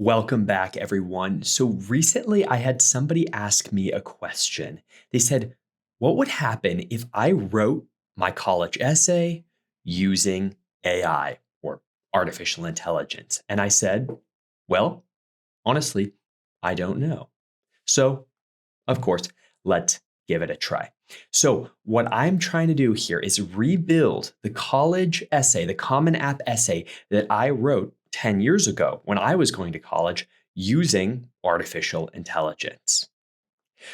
Welcome back, everyone. So recently I had somebody ask me a question. They said, what would happen if I wrote my college essay using AI or artificial intelligence? And I said, well, honestly, I don't know. So, of course, let's give it a try. So, what I'm trying to do here is rebuild the college essay, the Common App essay that I wrote 10 years ago when I was going to college using artificial intelligence.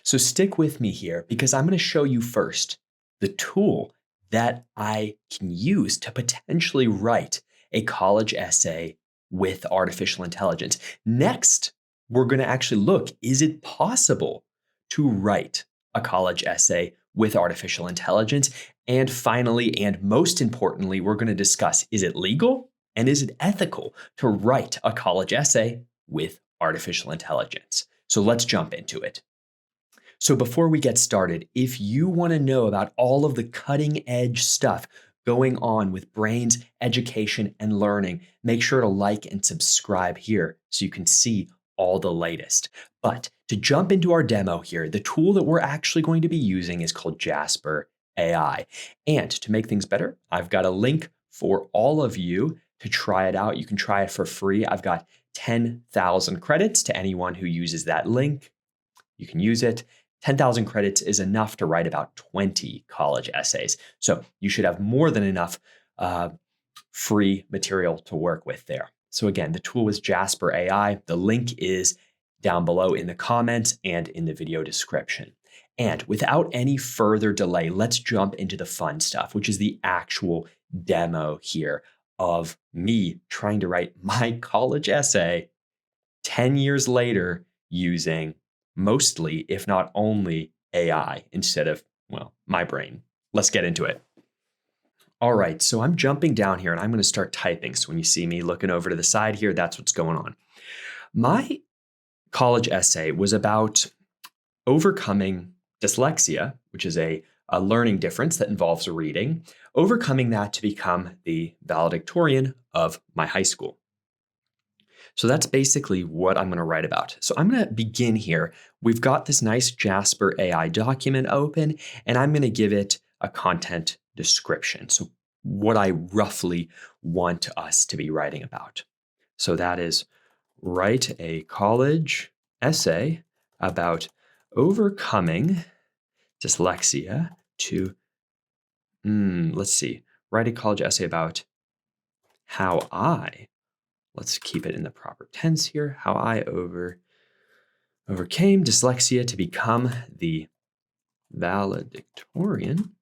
So, stick with me here because I'm going to show you first the tool that I can use to potentially write a college essay with artificial intelligence. Next, we're going to actually look, is it possible to write a college essay with artificial intelligence? And finally, and most importantly, we're going to discuss, is it legal and is it ethical to write a college essay with artificial intelligence? So let's jump into it. So before we get started, if you want to know about all of the cutting edge stuff going on with brains, education, and learning, make sure to like and subscribe here so you can see all the latest. But to jump into our demo here, the tool that we're actually going to be using is called Jasper AI. And to make things better, I've got a link for all of you to try it out. You can try it for free. I've got 10,000 credits to anyone who uses that link. You can use it. 10,000 credits is enough to write about 20 college essays. So you should have more than enough free material to work with there. So again, the tool is Jasper AI. The link is down below in the comments and in the video description. And without any further delay, let's jump into the fun stuff, which is the actual demo here of me trying to write my college essay 10 years later using mostly, if not only, AI instead of, well, my brain. Let's get into it. All right, so I'm jumping down here and I'm going to start typing. So when you see me looking over to the side here, that's what's going on. My college essay was about overcoming dyslexia, which is a learning difference that involves reading, overcoming that to become the valedictorian of my high school. So that's basically what I'm going to write about. So I'm going to begin here. We've got this nice Jasper AI document open, and I'm going to give it a content description. So what I roughly want us to be writing about. So that is write a college essay about overcoming dyslexia to, let's see, write a college essay about how let's keep it in the proper tense here, how I overcame dyslexia to become the valedictorian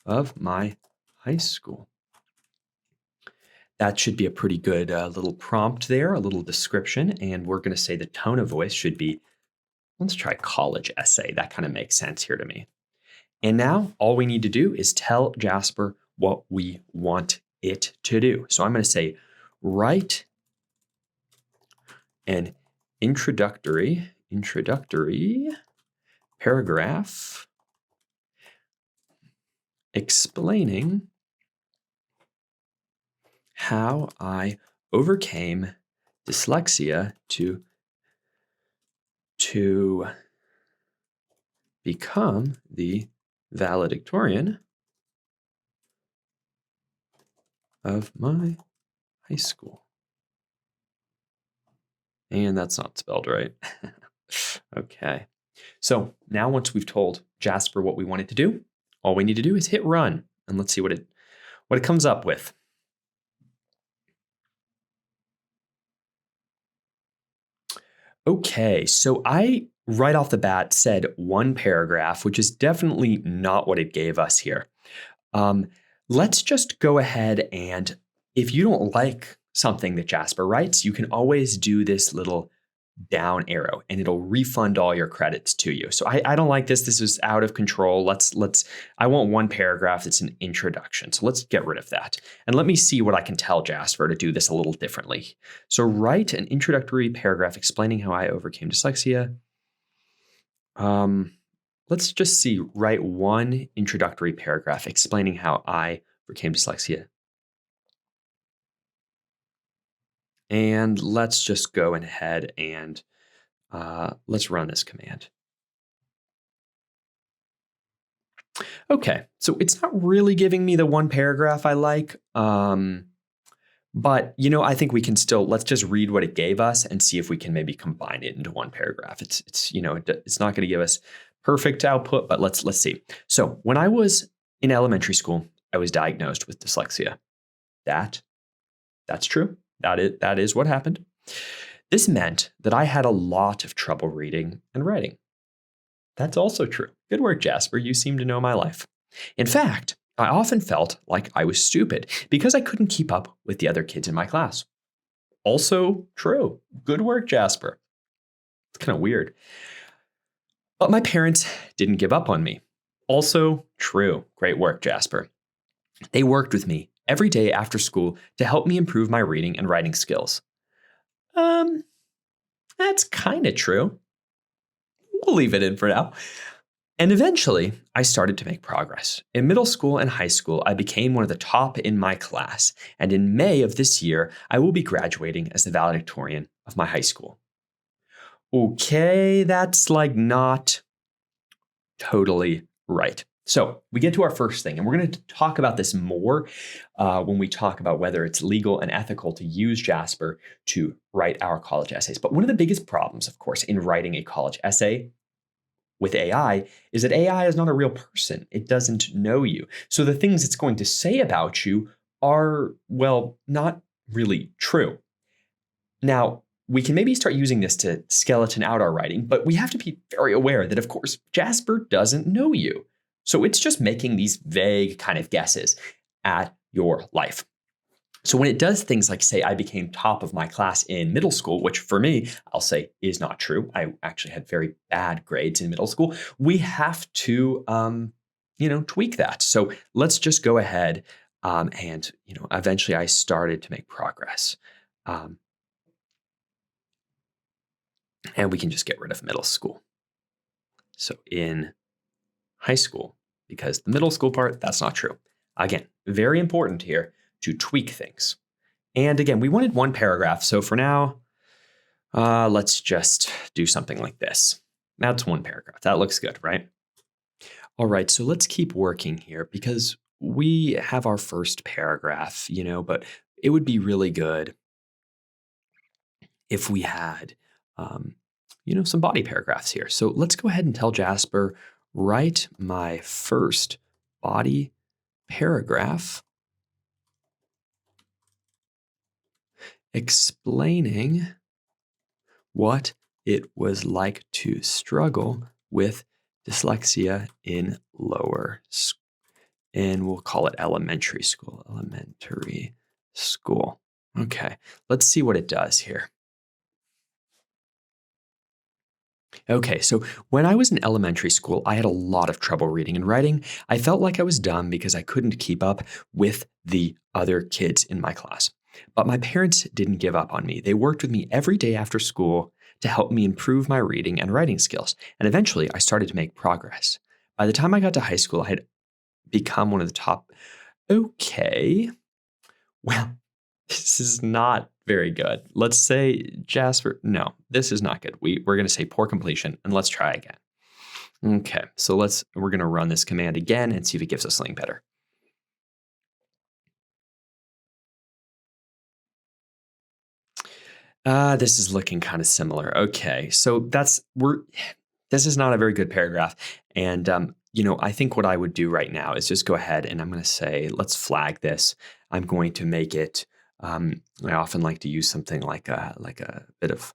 of my high school. That should be a pretty good little prompt there, a little description. And we're going to say the tone of voice should be, let's try college essay. That kind of makes sense here to me. And now all we need to do is tell Jasper what we want it to do. So I'm going to say, write an introductory paragraph explaining how I overcame dyslexia to become the valedictorian of my high school. And that's not spelled right. Okay. So now once we've told Jasper what we want it to do, all we need to do is hit run. And let's see what it comes up with. Okay, so I right off the bat said one paragraph, which is definitely not what it gave us here. Let's just go ahead and if you don't like something that Jasper writes, you can always do this little down arrow and it'll refund all your credits to you. So I don't like this. This is out of control. I want one paragraph that's an introduction. So let's get rid of that. And let me see what I can tell Jasper to do this a little differently. So write an introductory paragraph explaining how I overcame dyslexia. Let's just see, write one introductory paragraph explaining how I overcame dyslexia. And let's just go ahead and let's run this command. Okay, so it's not really giving me the one paragraph I like. But, I think we can still, let's just read what it gave us and see if we can maybe combine it into one paragraph. It's not going to give us perfect output, but let's see. So when I was in elementary school, I was diagnosed with dyslexia. That's true. That is what happened. This meant that I had a lot of trouble reading and writing. That's also true. Good work, Jasper. You seem to know my life. In fact, I often felt like I was stupid because I couldn't keep up with the other kids in my class. Also true. Good work, Jasper. It's kind of weird. But my parents didn't give up on me. Also true. Great work, Jasper. They worked with me every day after school to help me improve my reading and writing skills. That's kind of true. We'll leave it in for now. And eventually, I started to make progress. In middle school and high school, I became one of the top in my class. And in May of this year, I will be graduating as the valedictorian of my high school. Okay, that's not totally right. So we get to our first thing, and we're going to talk about this more when we talk about whether it's legal and ethical to use Jasper to write our college essays. But one of the biggest problems, of course, in writing a college essay with AI is that AI is not a real person. It doesn't know you. So the things it's going to say about you are, well, not really true. Now, we can maybe start using this to skeleton out our writing, but we have to be very aware that, of course, Jasper doesn't know you. So it's just making these vague kind of guesses at your life. So when it does things like say I became top of my class in middle school, which for me, I'll say is not true. I actually had very bad grades in middle school. We have to, tweak that. So let's just go ahead and, eventually I started to make progress. And we can just get rid of middle school. So in high school, because the middle school part, that's not true. Again, very important here to tweak things. And again, we wanted one paragraph. So for now, let's just do something like this. That's one paragraph. That looks good, right? All right, so let's keep working here because we have our first paragraph, but it would be really good if we had, some body paragraphs here. So let's go ahead and tell Jasper, write my first body paragraph explaining what it was like to struggle with dyslexia in lower school. And we'll call it elementary school. Okay, let's see what it does here. Okay, so when I was in elementary school, I had a lot of trouble reading and writing. I felt like I was dumb because I couldn't keep up with the other kids in my class. But my parents didn't give up on me. They worked with me every day after school to help me improve my reading and writing skills. And eventually, I started to make progress. By the time I got to high school, I had become one of the top. Okay, well, this is not very good. Let's say, Jasper, no, this is not good. We're going to say poor completion, and let's try again. Okay, so we're going to run this command again and see if it gives us something better. This is looking kind of similar. Okay, so this is not a very good paragraph. And, I think what I would do right now is just go ahead and I'm going to say, let's flag this. I'm going to make it, I often like to use something like a bit of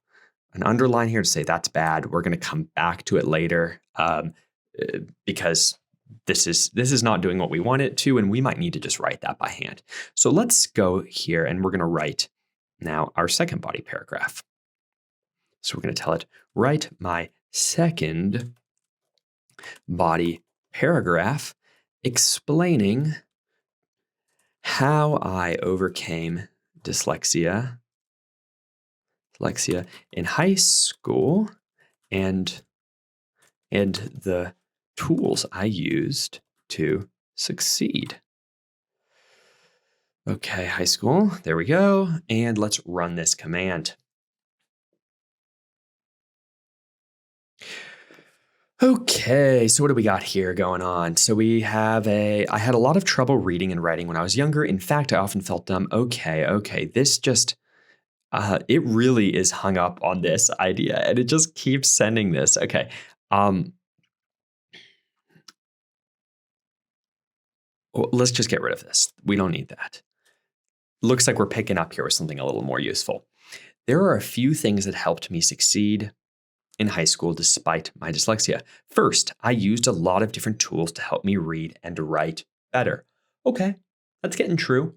an underline here to say that's bad. We're going to come back to it later because this is not doing what we want it to, and we might need to just write that by hand. So let's go here and we're going to write now our second body paragraph. So we're going to tell it, write my second body paragraph explaining how I overcame dyslexia in high school and the tools I used to succeed. Okay, high school. There we go. And let's run this command. Okay, so what do we got here going on? So I had a lot of trouble reading and writing when I was younger. In fact, I often felt dumb. Okay, this just, it really is hung up on this idea and it just keeps sending this. Okay, um, well, let's just get rid of this. We don't need that. Looks like we're picking up here with something a little more useful. There are a few things that helped me succeed in high school despite my dyslexia. First, I used a lot of different tools to help me read and write better. Okay, that's getting true.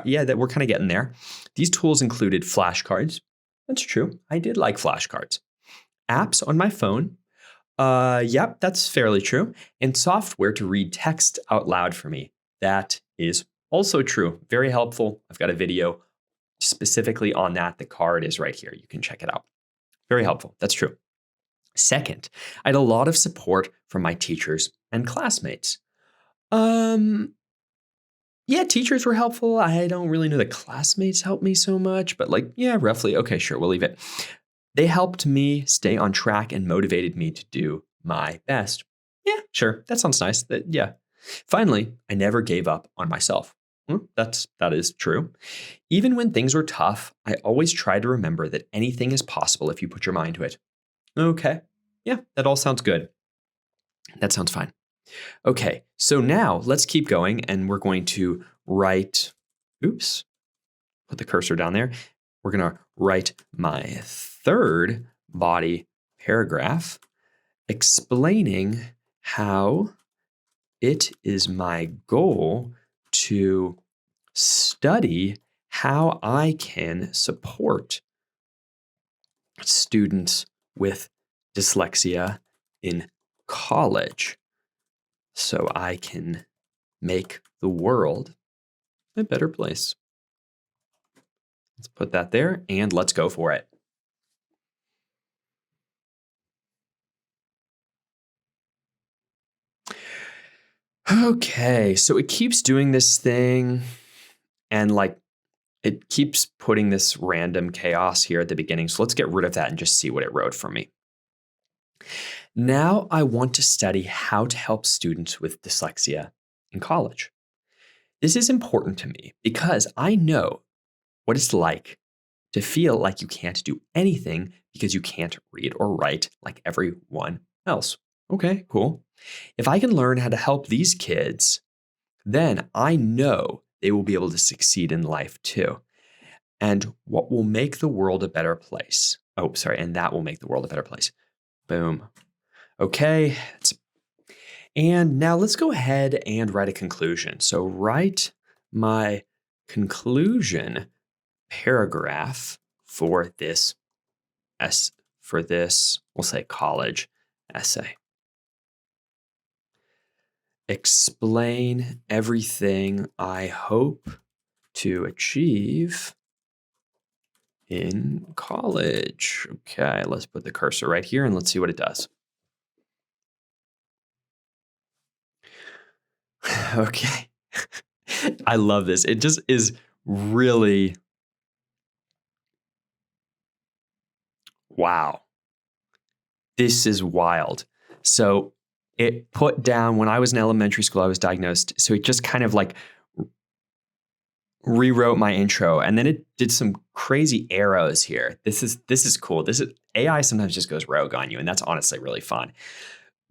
Yeah, that we're kind of getting there. These tools included flashcards. That's true. I did like flashcards. Apps on my phone. Yep, that's fairly true. And software to read text out loud for me. That is also true. Very helpful. I've got a video specifically on that. The card is right here. You can check it out. Very helpful. That's true. Second, I had a lot of support from my teachers and classmates. Um, yeah, teachers were helpful. I don't really know that classmates helped me so much, but like, yeah, roughly. Okay, sure, we'll leave it. They helped me stay on track and motivated me to do my best. Yeah, sure. That sounds nice. Yeah. Finally, I never gave up on myself. That is true. Even when things were tough, I always tried to remember that anything is possible if you put your mind to it. Okay. Yeah, that all sounds good. That sounds fine. Okay, so now let's keep going and we're going to write, oops, put the cursor down there. We're going to write my third body paragraph explaining how it is my goal to study how I can support students with dyslexia in college so I can make the world a better place. Let's put that there and let's go for it. Okay, so it keeps doing this thing and like it keeps putting this random chaos here at the beginning. So let's get rid of that and just see what it wrote for me. Now I want to study how to help students with dyslexia in college. This is important to me because I know what it's like to feel like you can't do anything because you can't read or write like everyone else. Okay, cool. If I can learn how to help these kids, then I know they will be able to succeed in life too. And what will make the world a better place? Oh, sorry. And that will make the world a better place. Boom. Okay. And now let's go ahead and write a conclusion. So write my conclusion paragraph for this we'll say college essay. Explain everything I hope to achieve in college. Okay, let's put the cursor right here and let's see what it does. Okay. I love this. It just is really wow. This is wild. So it put down when I was in elementary school, I was diagnosed. So it just kind of like rewrote my intro and then it did some crazy arrows here. This is cool. This is AI sometimes just goes rogue on you, and that's honestly really fun.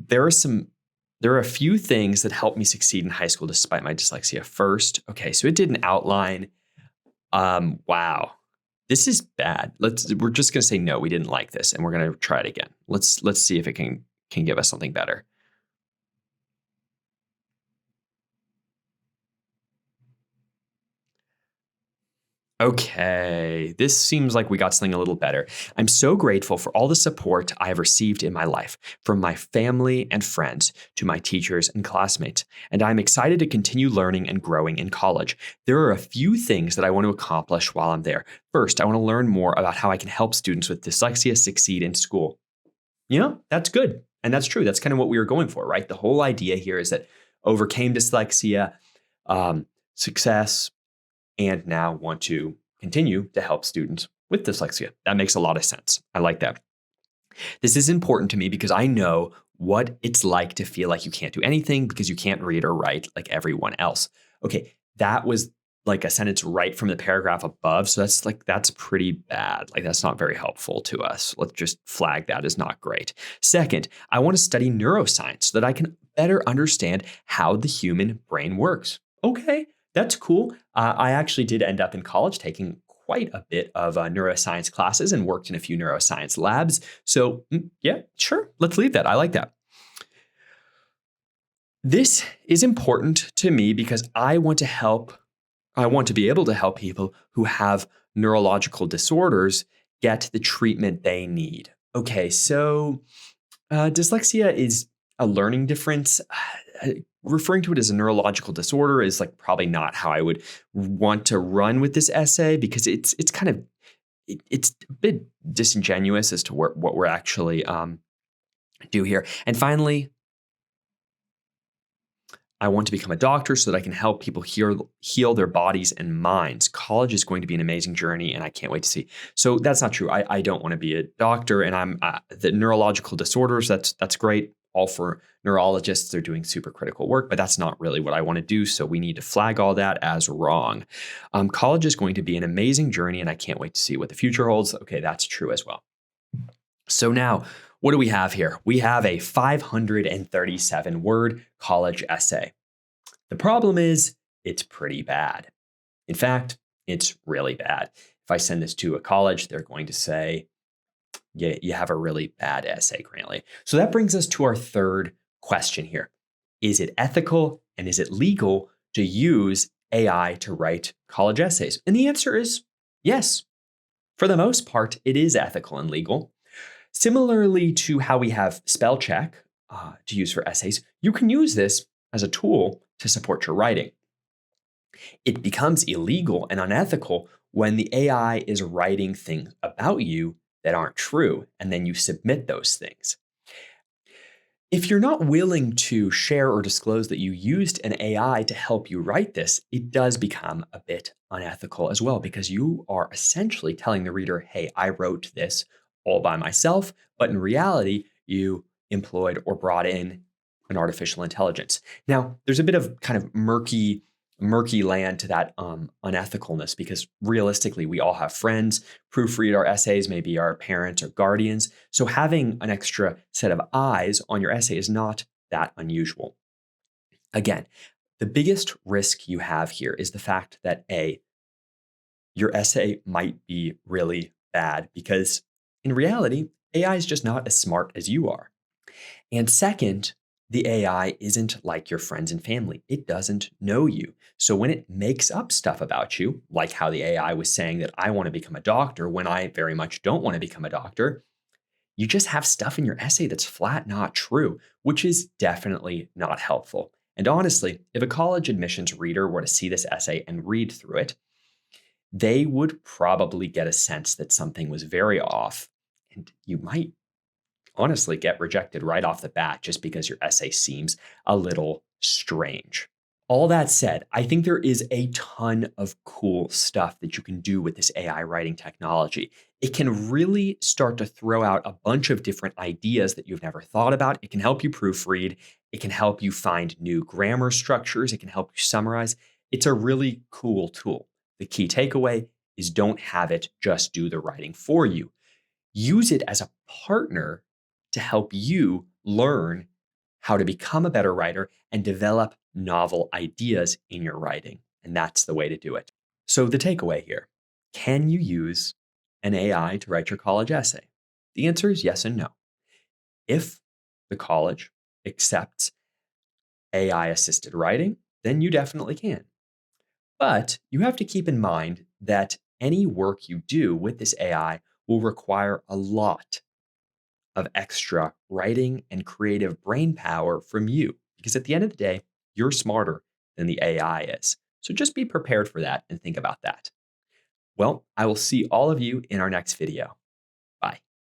There are a few things that helped me succeed in high school despite my dyslexia. First, okay, so it did an outline. Wow. This is bad. We're just gonna say no, we didn't like this, and we're gonna try it again. Let's see if it can give us something better. Okay, this seems like we got something a little better. I'm so grateful for all the support I have received in my life, from my family and friends to my teachers and classmates, and I'm excited to continue learning and growing in college. There are a few things that I want to accomplish while I'm there. First, I want to learn more about how I can help students with dyslexia succeed in school. That's good. And that's true. That's kind of what we were going for, right? The whole idea here is that overcame dyslexia, success, and now want to continue to help students with dyslexia. That makes a lot of sense. I like that. This is important to me because I know what it's like to feel like you can't do anything because you can't read or write like everyone else. Okay, that was like a sentence right from the paragraph above. So that's pretty bad. Like that's not very helpful to us. Let's just flag that as not great. Second, I want to study neuroscience so that I can better understand how the human brain works. Okay, that's cool. I actually did end up in college taking quite a bit of neuroscience classes and worked in a few neuroscience labs. So yeah, sure. Let's leave that. I like that. This is important to me because I want to be able to help people who have neurological disorders get the treatment they need. Okay, so dyslexia is a learning difference. Referring to it as a neurological disorder is like probably not how I would want to run with this essay because it's a bit disingenuous as to what we're actually do here. And finally, I want to become a doctor so that I can help people heal their bodies and minds. College is going to be an amazing journey, and I can't wait to see. So that's not true. I don't want to be a doctor, and I'm the neurological disorders. That's great. All for neurologists. They're doing super critical work, but that's not really what I want to do. So we need to flag all that as wrong. College is going to be an amazing journey, and I can't wait to see what the future holds. Okay, that's true as well. So now, what do we have here? We have a 537 word college essay. The problem is it's pretty bad. In fact, it's really bad. If I send this to a college, they're going to say, yeah, you have a really bad essay, Grantley. So that brings us to our third question here. Is it ethical and is it legal to use AI to write college essays? And the answer is yes. For the most part, it is ethical and legal. Similarly to how we have spell check to use for essays, you can use this as a tool to support your writing. It becomes illegal and unethical when the AI is writing things about you that aren't true, and then you submit those things. If you're not willing to share or disclose that you used an AI to help you write this, it does become a bit unethical as well, because you are essentially telling the reader, hey, I wrote this all by myself, but in reality, you employed or brought in an artificial intelligence. Now, there's a bit of kind of murky land to that unethicalness, because realistically, we all have friends proofread our essays, maybe our parents or guardians. So having an extra set of eyes on your essay is not that unusual. Again, the biggest risk you have here is the fact that your essay might be really bad, because in reality, AI is just not as smart as you are. And second, the AI isn't like your friends and family. It doesn't know you. So when it makes up stuff about you, like how the AI was saying that I want to become a doctor when I very much don't want to become a doctor, you just have stuff in your essay that's flat not true, which is definitely not helpful. And honestly, if a college admissions reader were to see this essay and read through it, they would probably get a sense that something was very off, and you might honestly get rejected right off the bat just because your essay seems a little strange. All that said, I think there is a ton of cool stuff that you can do with this AI writing technology. It can really start to throw out a bunch of different ideas that you've never thought about. It can help you proofread. It can help you find new grammar structures. It can help you summarize. It's a really cool tool. The key takeaway is don't have it just do the writing for you. Use it as a partner to help you learn how to become a better writer and develop novel ideas in your writing. And that's the way to do it. So the takeaway here, can you use an AI to write your college essay? The answer is yes and no. If the college accepts AI-assisted writing, then you definitely can. But you have to keep in mind that any work you do with this AI will require a lot of extra writing and creative brain power from you, because at the end of the day, you're smarter than the AI is. So just be prepared for that and think about that. Well, I will see all of you in our next video.